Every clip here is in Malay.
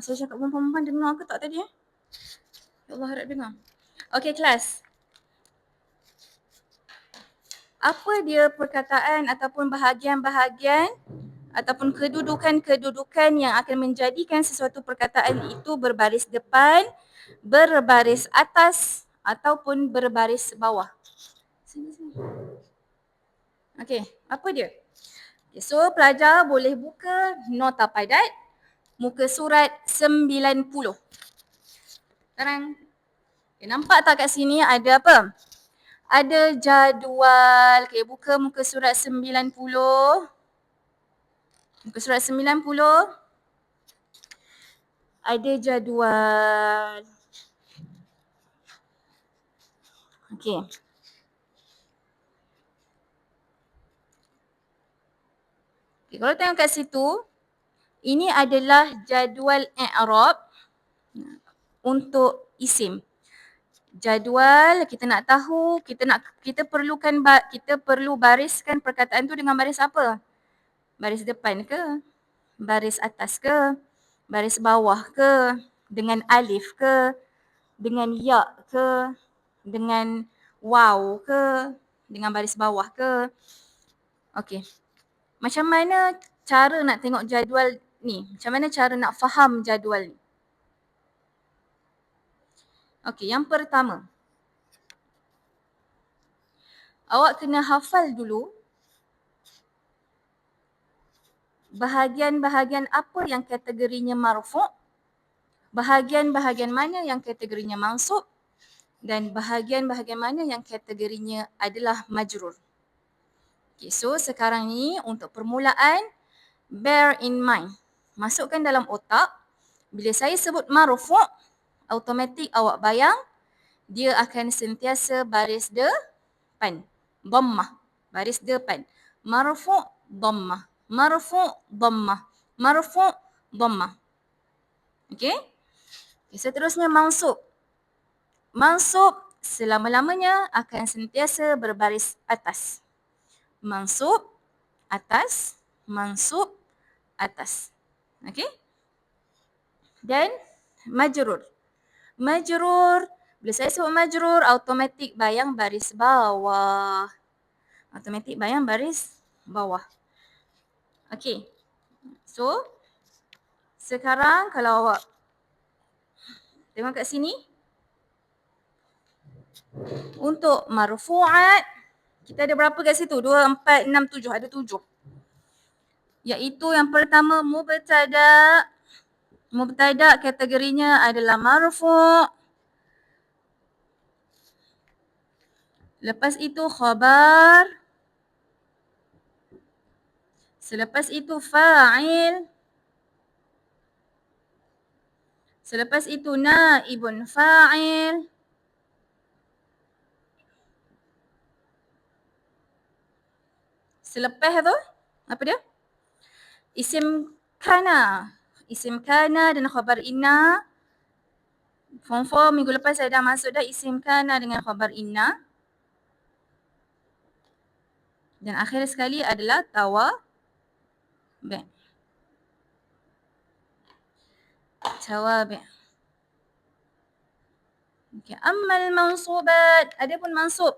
Saya cakap perempuan-perempuan dengar ke tak tadi? Ya Allah, harap dengar. Okey, kelas. Apa dia perkataan ataupun bahagian-bahagian ataupun kedudukan-kedudukan yang akan menjadikan sesuatu perkataan itu berbaris depan, berbaris atas ataupun berbaris bawah? Sini. Okey, apa dia? Okay, so pelajar boleh buka nota padat muka surat 90. Sekarang, okay, nampak tak kat sini ada apa? Ada jadual. Okay, buka muka surat 90. Muka surat 90. Ada jadual. Okay. Okay, kalau tengok kat situ, ini adalah jadual i'rab untuk isim. Jadual kita nak tahu, kita perlu bariskan perkataan tu dengan baris apa? Baris depan ke? Baris atas ke? Baris bawah ke? Dengan alif ke? Dengan ya ke? Dengan waw ke? Dengan baris bawah ke? Okey. Macam mana cara nak tengok jadual ni? Macam mana cara nak faham jadual ni? Okey, yang pertama. Awak kena hafal dulu bahagian-bahagian apa yang kategorinya marfu', bahagian-bahagian mana yang kategorinya mansub dan bahagian-bahagian mana yang kategorinya adalah majrur. Okay, so sekarang ni untuk permulaan, bear in mind. Masukkan dalam otak, bila saya sebut marfu', automatik awak bayang dia akan sentiasa baris depan. Dhammah, baris depan. Marfu' dhammah. Marfu' dhammah. Marfu' dhammah. Okey? Okay, seterusnya mansub. Mansub selama-lamanya akan sentiasa berbaris atas. Mansub atas, mansub atas. Okey? Dan majrur. Majrur, bila saya sebut majrur, automatik bayang baris bawah. Automatik bayang baris bawah. Okey. So, sekarang kalau awak tengok kat sini. Untuk marfu'at, kita ada berapa kat situ? 2, 4, 6, 7. Ada 7. Iaitu yang pertama mubtada'. Mubtada' kategorinya adalah marfu'. Lepas itu khabar. Selepas itu fa'il. Selepas itu naibun fa'il. Selepas tu, apa dia? Isim kana. Isim kana dan khabar inna. Form 4 minggu lepas saya dah masuk dah isim kana dengan khabar inna. Dan akhir sekali adalah tawabi'. Tawabi'. Okay. Ammal mansubat. Adapun mansub.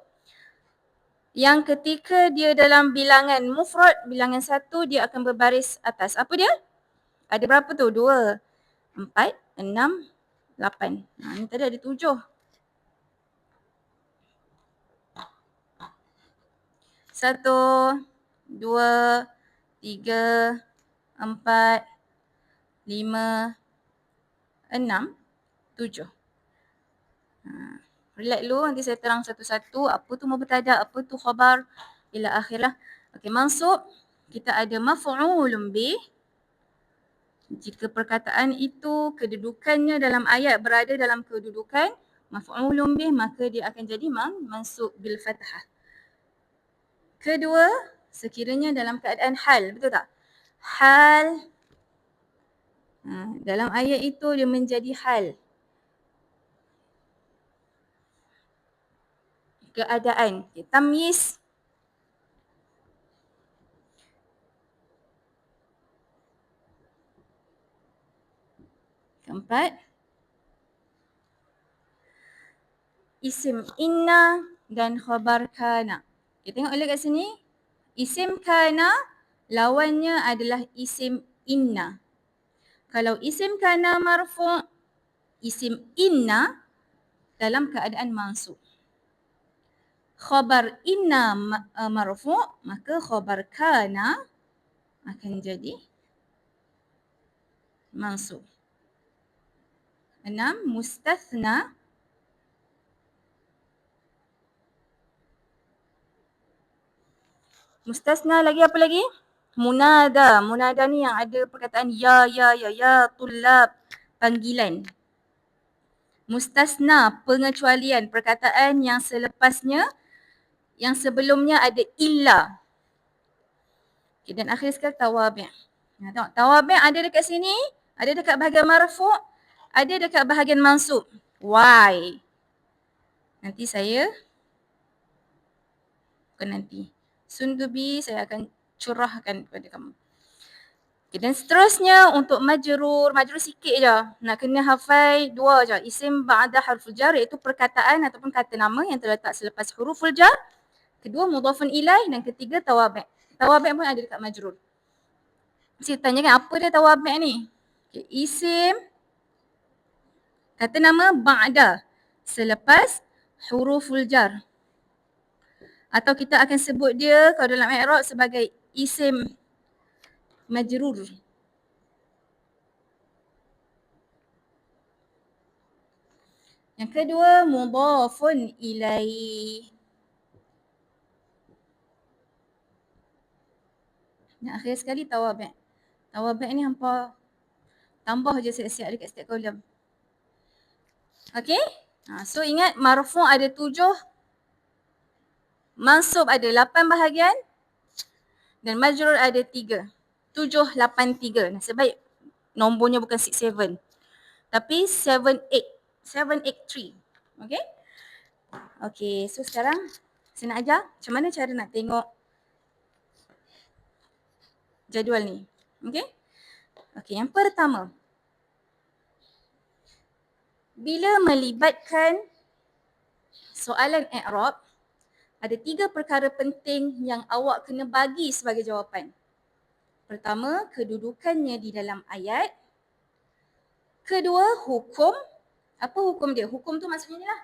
Yang ketika dia dalam bilangan mufrad, bilangan 1, dia akan berbaris atas. Apa dia? Ada berapa tu? 2, 4, 6, 8. Ni tadi ada 7. 1, 2, 3, 4, 5, 6, 7. Relax dulu, nanti saya terang satu-satu. Apa tu mubtada', apa tu khabar, ila akhirlah. Okey, mansub. Kita ada maf'ulun bih. Jika perkataan itu kedudukannya dalam ayat berada dalam kedudukan maf'ulun bih, maka dia akan jadi mansub bil fathah. Kedua, sekiranya dalam keadaan hal, betul tak? Hal. Dalam ayat itu dia menjadi hal. Keadaan. Tamyiz. Keempat, isim inna dan khabar kana. Kita tengok dulu kat sini. Isim kana lawannya adalah isim inna. Kalau isim kana marfu', isim inna dalam keadaan mansub. Khabar inna marfu', maka khabar kana akan jadi mansub. 6. Mustathna. Mustasna lagi apa lagi? Munada. Munada ni yang ada perkataan ya, tulab, panggilan. Mustasna, pengecualian, perkataan yang selepasnya, yang sebelumnya ada illa. Okay, dan akhir sekali tawabi'. Tengok, tawabi' ada dekat sini, ada dekat bahagian marfu', ada dekat bahagian mansub. Why? Nanti saya, bukan nanti, soon to be saya akan curahkan kepada kamu. Okay, dan seterusnya untuk majrur sikit je. Nak kena hafal 2 je. Isim ba'da harful jar, iaitu perkataan ataupun kata nama yang terletak selepas huruful jar. Kedua, mudhafun ilaih, dan ketiga tawabi'. Tawabi' pun ada dekat majrur. Mesti tanyakan apa dia tawabi' ni? Okay, isim kata nama ba'da selepas huruful jar. Atau kita akan sebut dia kalau dalam i'rab sebagai isim majrur. Yang kedua, mudhafun ilaih. Yang akhir sekali tawabi'. Tawabi' ni hampa tambah je siap-siap dekat setiap kolom. Okey? So ingat marfu' ada 7, mansub ada 8 bahagian dan majrur ada 3. 7, 8, 3. Nasib baik nombornya bukan 6, 7. Tapi 7, 8. 7, 8, 3. Okey? Okey, so sekarang saya nak ajar macam mana cara nak tengok jadual ni. Okey? Okey, yang pertama. Bila melibatkan soalan i'rab, ada 3 perkara penting yang awak kena bagi sebagai jawapan. Pertama, kedudukannya di dalam ayat. Kedua, hukum. Apa hukum dia? Hukum tu maksudnya ni lah.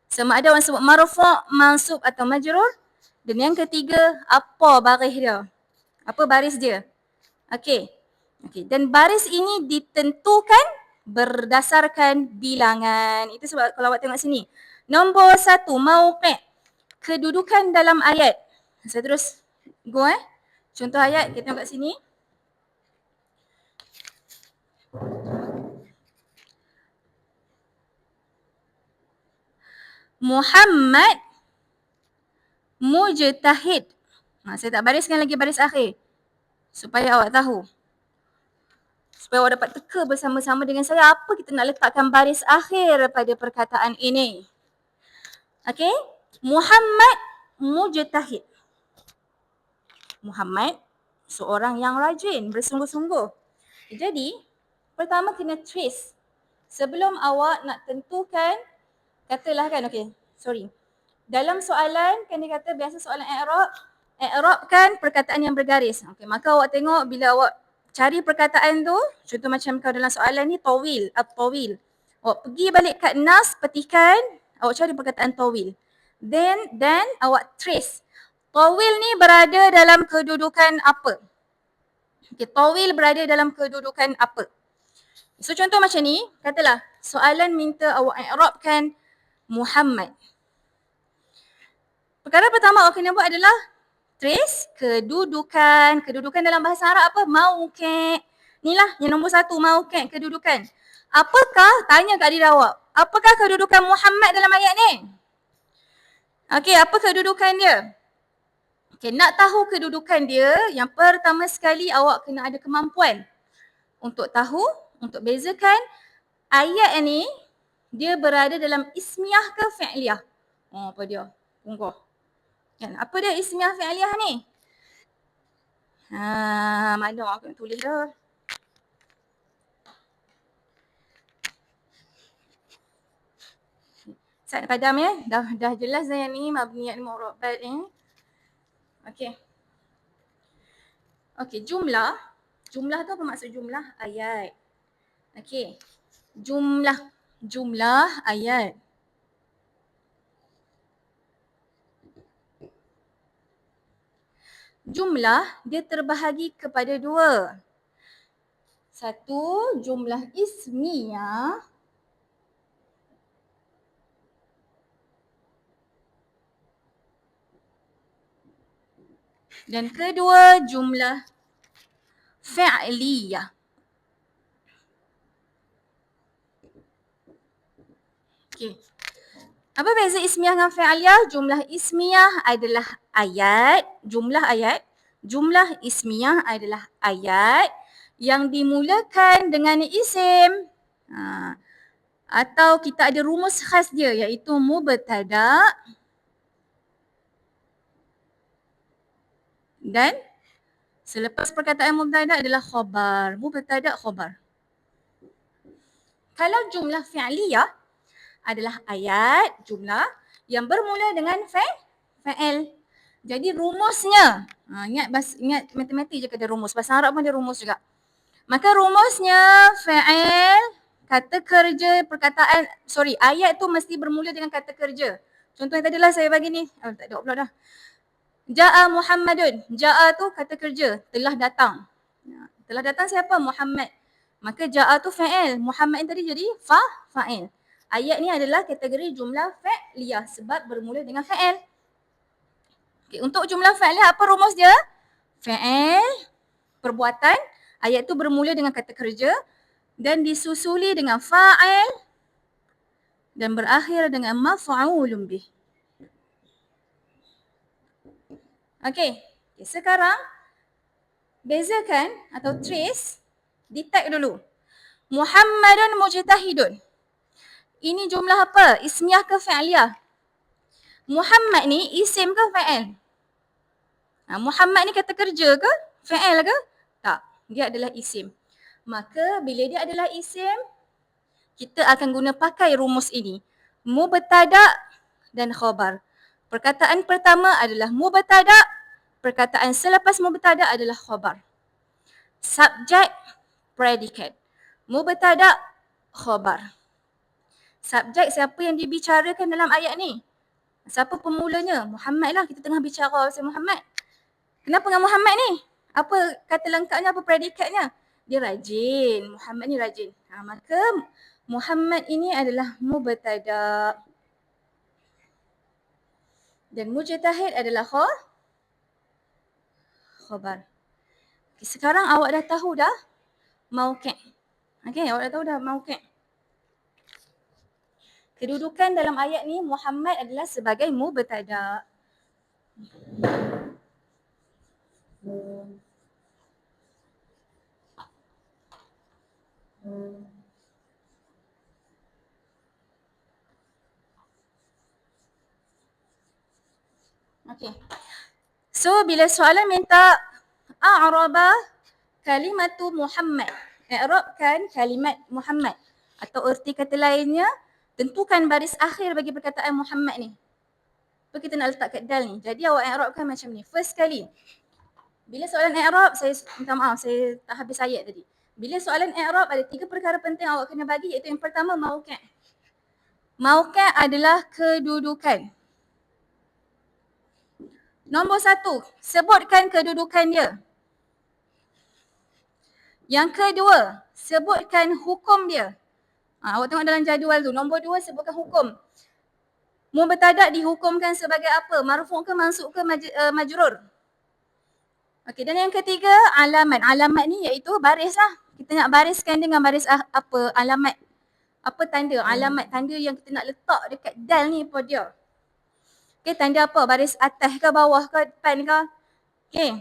Sama ada orang sebut marfu', mansub atau majrur. Dan yang ketiga, apa baris dia? Apa baris dia? Okey. Dan baris ini ditentukan berdasarkan bilangan. Itu sebab kalau awak tengok sini. Nombor 1, mauqi'. Kedudukan dalam ayat. Saya terus go Contoh ayat kita tengok kat sini. Muhammad mujtahid. Saya tak bariskan lagi baris akhir. Supaya awak tahu. Supaya awak dapat teka bersama-sama dengan saya apa kita nak letakkan baris akhir pada perkataan ini. Okey? Muhammad mujtahid. Muhammad seorang yang rajin, bersungguh-sungguh. Jadi, pertama kena trace. Sebelum awak nak tentukan, katalah kan, dalam soalan, kan dia kata biasa soalan i'rab, i'rabkan perkataan yang bergaris. Maka awak tengok bila awak cari perkataan tu, contoh macam kalau dalam soalan ni tawil, at-tawil. Awak pergi balik kat nas, petikan, awak cari perkataan tawil. Then awak trace. Tawil ni berada dalam kedudukan apa? Tawil berada dalam kedudukan apa? So contoh macam ni, katalah soalan minta awak i'rabkan Muhammad. Perkara pertama awak kena buat adalah trace kedudukan. Kedudukan dalam bahasa Arab apa? Mauqi'. Inilah yang nombor 1, mauqi', kedudukan. Apakah, tanya kat diri awak, apakah kedudukan Muhammad dalam ayat ni? Okey, apa kedudukan dia? Okey, nak tahu kedudukan dia, yang pertama sekali awak kena ada kemampuan untuk tahu, untuk bezakan ayat ni dia berada dalam ismiyah ke fi'liyah. Apa dia? Tunggu. Kan, apa dia ismiyah fi'liyah ni? Mana aku nak tulis dah. Sat padam ya. Dah jelas dah yang ni mabniyat mu'rabbat Okey. Okey, jumlah. Jumlah tu apa maksud jumlah? Ayat. Okey. Jumlah ayat. Jumlah dia terbahagi kepada dua. Satu, jumlah ismiyah. Dan kedua, jumlah fi'liyah. Okey. Apa beza ismiyah dengan fi'liyah? Jumlah ismiyah adalah ayat, jumlah ayat. Jumlah ismiyah adalah ayat yang dimulakan dengan isim. Atau kita ada rumus khas dia iaitu mubtada dan selepas perkataan mubtada adalah khabar. Mubtada khabar. Kalau jumlah fi'liyah adalah ayat, jumlah yang bermula dengan fa'il. Jadi rumusnya, ingat matematik je ada rumus. Bahasa Arab pun ada rumus juga. Maka rumusnya fa'il, kata kerja, ayat tu mesti bermula dengan kata kerja. Contoh yang tadilah saya bagi ni, tak ada upload dah. Ja'a Muhammadun. Ja'a tu kata kerja, telah datang. Telah datang siapa? Muhammad. Maka ja'a tu fa'il. Muhammad yang tadi jadi fa'il. Ayat ni adalah kategori jumlah fa'liyah sebab bermula dengan fa'il. Okay, untuk jumlah fa'liyah apa rumus dia? Fa'il, perbuatan. Ayat tu bermula dengan kata kerja dan disusuli dengan fa'il dan berakhir dengan maf'ulun bih. Okey, sekarang bezakan atau trace, detect dulu. Muhammadun mujtahidun. Ini jumlah apa? Ismiyah ke fi'liyah? Muhammad ni isim ke fa'il? Muhammad ni kata kerja ke? Fa'il ke? Tak. Dia adalah isim. Maka bila dia adalah isim, kita akan guna pakai rumus ini. Mubtada dan khabar. Perkataan pertama adalah mubtada. Perkataan selepas mubtada adalah khabar. Subjek, predicate. Mubtada, khabar. Subjek siapa yang dibicarakan dalam ayat ni? Siapa pemulanya? Muhammad lah. Kita tengah bicara pasal Muhammad. Kenapa dengan Muhammad ni? Apa kata lengkapnya, apa predikatnya? Dia rajin. Muhammad ni rajin. Maka Muhammad ini adalah mubtada. Dan mujtahid adalah khabar. Okay, sekarang awak dah tahu dah mauqi'. Okey, awak dah tahu dah mauqi'. Kedudukan dalam ayat ni Muhammad adalah sebagai mubtada. Okey. So bila soalan minta a'raba kalimatu Muhammad, i'rabkan kalimat Muhammad atau erti kata lainnya, tentukan baris akhir bagi perkataan Muhammad ni. So kita nak letak kat dal ni. Jadi awak i'rabkan macam ni. First kali. Bila soalan i'rab, saya minta maaf, saya tak habis ayat tadi. Bila soalan i'rab ada 3 perkara penting awak kena bagi, iaitu yang pertama mauqi'. Mauqi' adalah kedudukan. Nombor 1, sebutkan kedudukan dia. Yang kedua, sebutkan hukum dia. Awak tengok dalam jadual tu. Nombor 2, sebutkan hukum. Mubtada dihukumkan sebagai apa? Marfu' ke mansub ke majrur? Okey, dan yang ketiga, alamat. Alamat ni iaitu baris lah. Kita nak bariskan dengan baris apa? Alamat. Apa tanda? Alamat, tanda yang kita nak letak dekat dal ni apa dia? Okey, tanda apa? Baris atas ke bawah ke depan ke? Okey.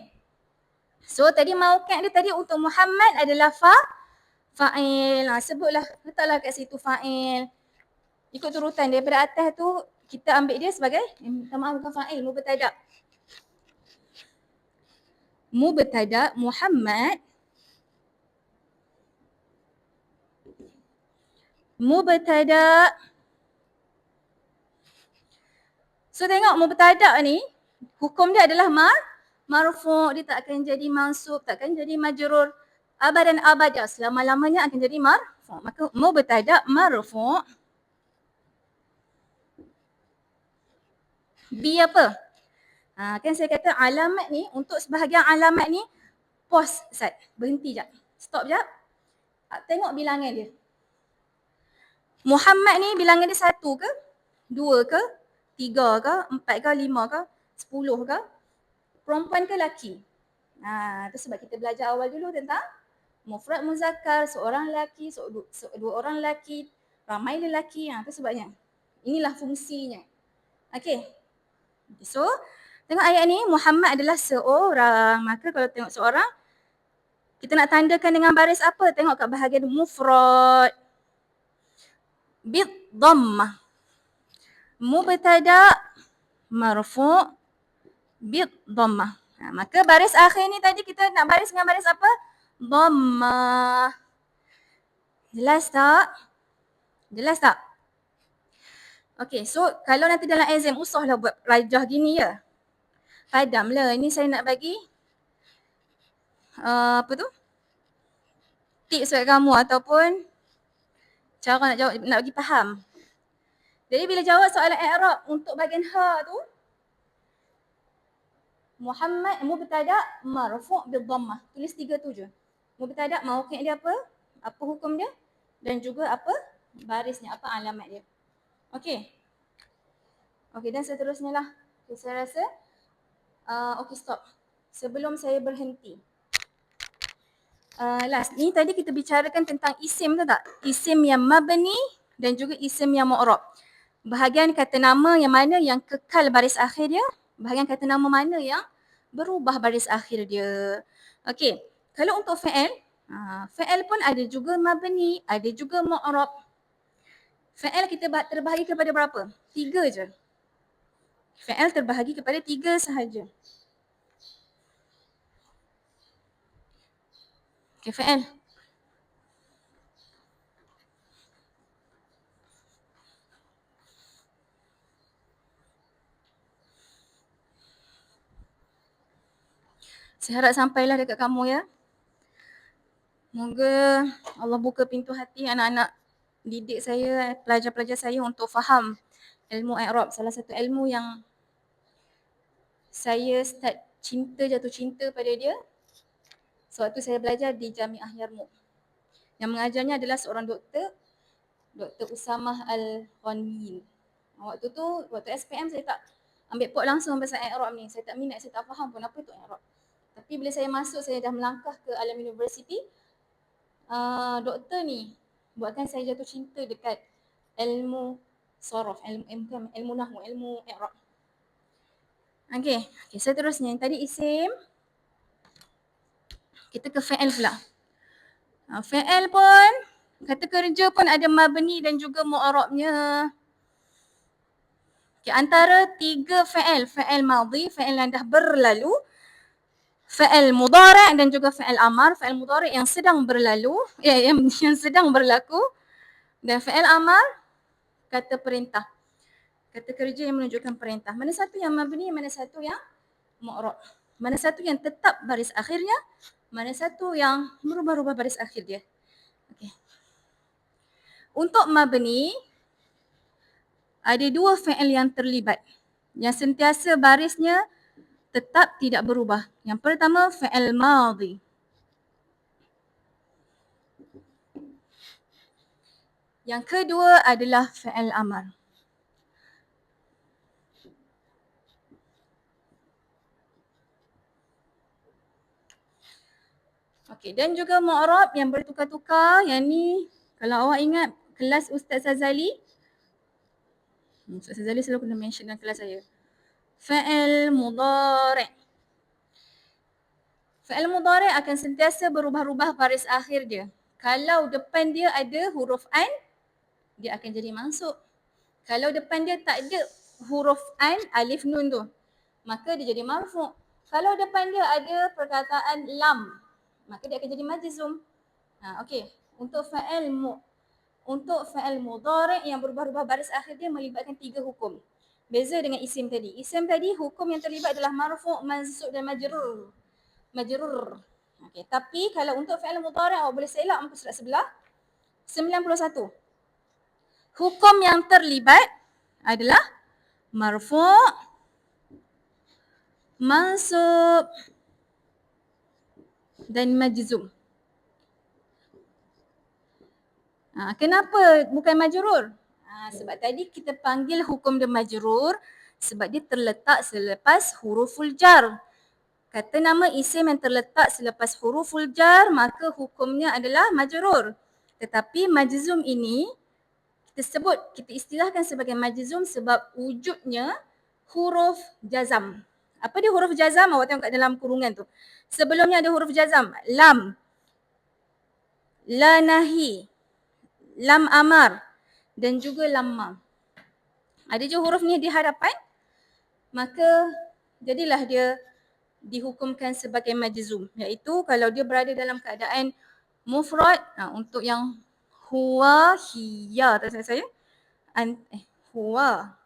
So tadi mauqi' dia tadi untuk Muhammad adalah fa'il. Sebutlah, letaklah kat situ fa'il. Ikut turutan daripada atas tu kita ambil dia sebagai, minta maaf bukan fa'il, mubtada. Mubtada Muhammad. Mubtada So tengok mubtada' ni, hukum dia adalah marfu', dia tak akan jadi mansub, tak akan jadi majrur. Abadan abada, selama-lamanya akan jadi marfu'. Maka mubtada' marfu'. B apa? Kan saya kata alamat ni, untuk sebahagian alamat ni, pause Ustaz, berhenti jap. Stop jap. Tengok bilangan dia. Muhammad ni bilangan dia 1 ke? 2 ke? 3 ke? 4 ke? 5 ke? 10 ke? Perempuan ke lelaki? Itu sebab kita belajar awal dulu tentang mufrad muzakkar, seorang lelaki, dua orang lelaki, ramai lelaki. Itu sebabnya. Inilah fungsinya. Okay. So, tengok ayat ni, Muhammad adalah seorang. Maka kalau tengok seorang, kita nak tandakan dengan baris apa? Tengok kat bahagian mufrad. Bid dhammah. Mubtada' marfu' bid dhammah. Maka baris akhir ni tadi kita nak baris dengan baris apa? Dhammah. Jelas tak? Jelas tak? Okay, so kalau nanti dalam exam usahlah buat rajah gini ya. Padamlah. Ini saya nak bagi apa tu? Tips kat kamu ataupun cara nak jawab, nak bagi faham. Jadi bila jawab soalan i'rab untuk bahagian ha tu, Muhammad mubtada' marfu' bil dhammah. Tulis 3 tu je. Mubtada' mauqi' dia apa hukum dia, dan juga apa barisnya, apa alamat dia. Okey. Okey, dan seterusnya lah. Okay, saya rasa okey, stop. Sebelum saya berhenti. Last ni tadi kita bicarakan tentang isim tu tak? Isim yang mabni dan juga isim yang mu'rab. Bahagian kata nama yang mana yang kekal baris akhir dia, bahagian kata nama mana yang berubah baris akhir dia. Okey, kalau untuk fi'il, fi'il pun ada juga mabni, ada juga mu'rab. Fi'il kita terbahagi kepada berapa? 3 je. Fi'il terbahagi kepada 3 sahaja. Okey, fi'il. Saya harap sampailah dekat kamu ya. Moga Allah buka pintu hati anak-anak didik saya, pelajar-pelajar saya untuk faham ilmu i'rab. Salah satu ilmu yang saya start jatuh cinta pada dia sewaktu saya belajar di Jamiah Yarmouk. Yang mengajarnya adalah seorang doktor, Dr. Usamah Al-Ghanwiyin. Waktu tu, waktu SPM saya tak ambil port langsung pasal i'rab ni. Saya tak minat, saya tak faham pun apa itu i'rab. Tapi bila saya masuk, saya dah melangkah ke Alam University, doktor ni buatkan saya jatuh cinta dekat ilmu sorof, ilmu nahwu, ilmu i'rab. Okey, seterusnya. Tadi isim. Kita ke fi'il pula. Fi'il pun, kata kerja pun ada mabni dan juga mu'rabnya. Okay, antara 3 fi'il, fi'il madhi, fi'il yang dah berlalu, fi'il mudhari' dan juga fi'il amar. Fi'il mudhari' yang sedang berlalu, yang sedang berlaku, dan fi'il amar kata perintah. Kata kerja yang menunjukkan perintah. Mana satu yang mabni, mana satu yang mu'rab. Mana satu yang tetap baris akhirnya, mana satu yang berubah-ubah baris akhir dia. Okay. Untuk mabni, ada 2 fi'il yang terlibat, yang sentiasa barisnya tetap tidak berubah. Yang pertama, fi'il madhi. Yang kedua adalah fi'il amar. Okey, dan juga mu'rab yang bertukar-tukar. Yang ni, kalau awak ingat kelas Ustaz Sazali, Ustaz Sazali selalu kena mention dalam kelas saya. Fi'il mudhari'. Fi'il mudhari' akan sentiasa berubah-ubah baris akhir dia. Kalau depan dia ada huruf an, dia akan jadi mansub. Kalau depan dia tak ada huruf an, alif nun tu, maka dia jadi marfu'. Kalau depan dia ada perkataan lam, maka dia akan jadi majzum. Okey. Untuk fi'il mudhari' yang berubah-ubah baris akhir dia melibatkan 3 hukum. Beza dengan isim tadi. Isim tadi hukum yang terlibat adalah marfu', mansub dan majrur. Majrur. Okey, tapi kalau untuk fi'il mudhari' awak boleh selak muka surat sebelah 91. Hukum yang terlibat adalah marfu', mansub dan majzum. Kenapa bukan majrur? Sebab tadi kita panggil hukum dia majrur sebab dia terletak selepas huruful jar. Kata nama isim yang terletak selepas huruful jar maka hukumnya adalah majrur. Tetapi majzum ini kita istilahkan sebagai majzum sebab wujudnya huruf jazam. Apa dia huruf jazam? Awak tengok kat dalam kurungan tu. Sebelumnya ada huruf jazam. Lam, la nahi, lam amar dan juga lam ma. Ada je huruf ni di hadapan, maka jadilah dia dihukumkan sebagai majzum, iaitu kalau dia berada dalam keadaan mufrad, untuk yang huwa, hiya, tak salah saya, huwa.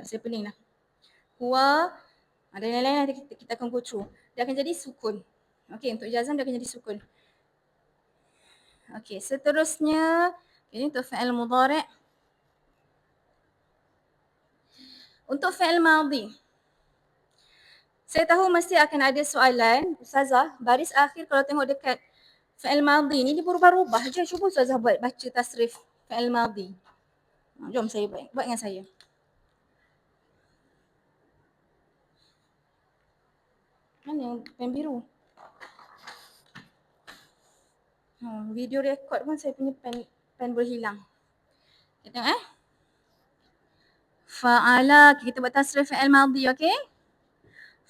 Saya pening dah. Huwa, dan lain-lain nanti kita akan go through. Dia akan jadi sukun. Okey, untuk jazam dia akan jadi sukun. Okey, seterusnya ini untuk fi'il mudhari'. Untuk fi'il madhi, saya tahu mesti akan ada soalan, Ustazah, baris akhir kalau tengok dekat fi'il madhi ni dia berubah-ubah je. Cuba Ustazah baca tasrif fi'il madhi. Jom saya buat dengan saya. Mana pen biru? Video record pun saya punya pen berhilang. Kita tengok Fa'ala, kita buat tasrif fi'il madhi, okey?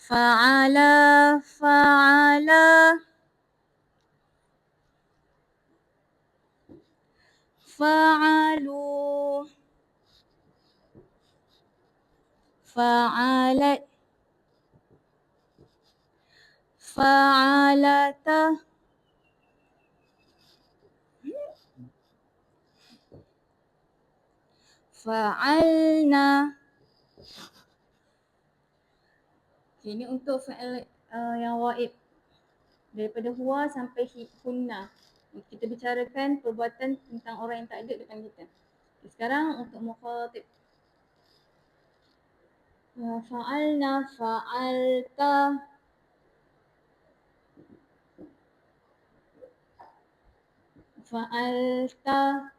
Fa'ala, fa'ala, fa'alu, fa'alat, fa'alata, fa'alna. Ini untuk fi'il yang waib. Daripada huwa sampai hunna. Kita bicarakan perbuatan tentang orang yang tak ada depan kita. Sekarang untuk mukhatib. Fa'alna, fa'alta, fa'alta,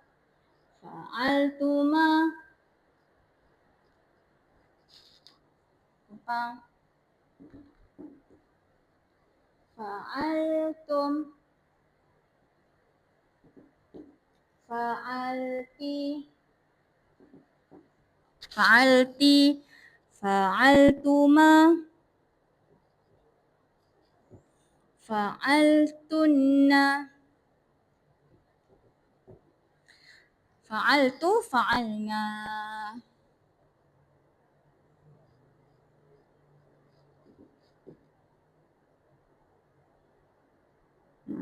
fa'altuma, fa'altum, fa'alti, fa'alti, fa'altuma, fa'altunna, fa'altu, fa'alna.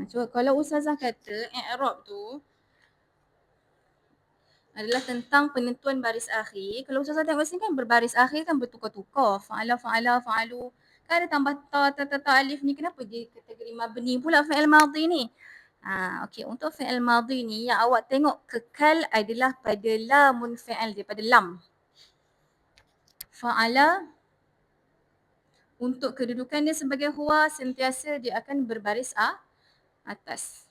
Cuba kalau Ustazah kata i'rab tu adalah tentang penentuan baris akhir. Kalau Ustazah tengok sini kan berbaris akhir kan bertukar-tukar. Fa'ala, fa'ala, fa'alu. Kan ada tambah ta, alif ni. Kenapa dia kategori mabni pula fi'il madhi ni? Okey, untuk fi'il madhi ni yang awak tengok kekal adalah pada lamun fi'il dia, pada lam. Fa'ala, untuk kedudukan dia sebagai huwa, sentiasa dia akan berbaris atas.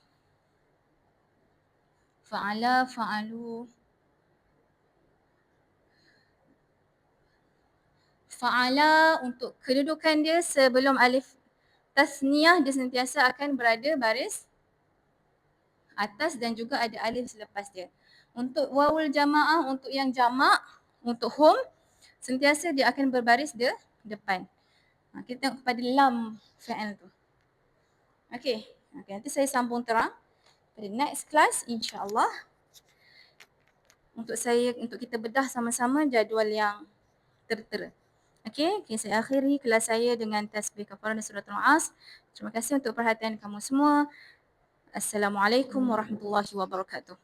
Fa'ala, fa'alu. Fa'ala, untuk kedudukan dia sebelum alif tasniyah, dia sentiasa akan berada baris atas dan juga ada alif selepas dia. Untuk wawul jamaah, untuk yang jamak, untuk hum, sentiasa dia akan berbaris depan. Kita tengok kepada lam fi'il tu. Okey, nanti saya sambung terang pada next class insya-Allah. Untuk kita bedah sama-sama jadual yang tertera. Okey, saya akhiri kelas saya dengan tasbih kafarah dan suratul As. Terima kasih untuk perhatian kamu semua. Assalamualaikum warahmatullahi wabarakatuh.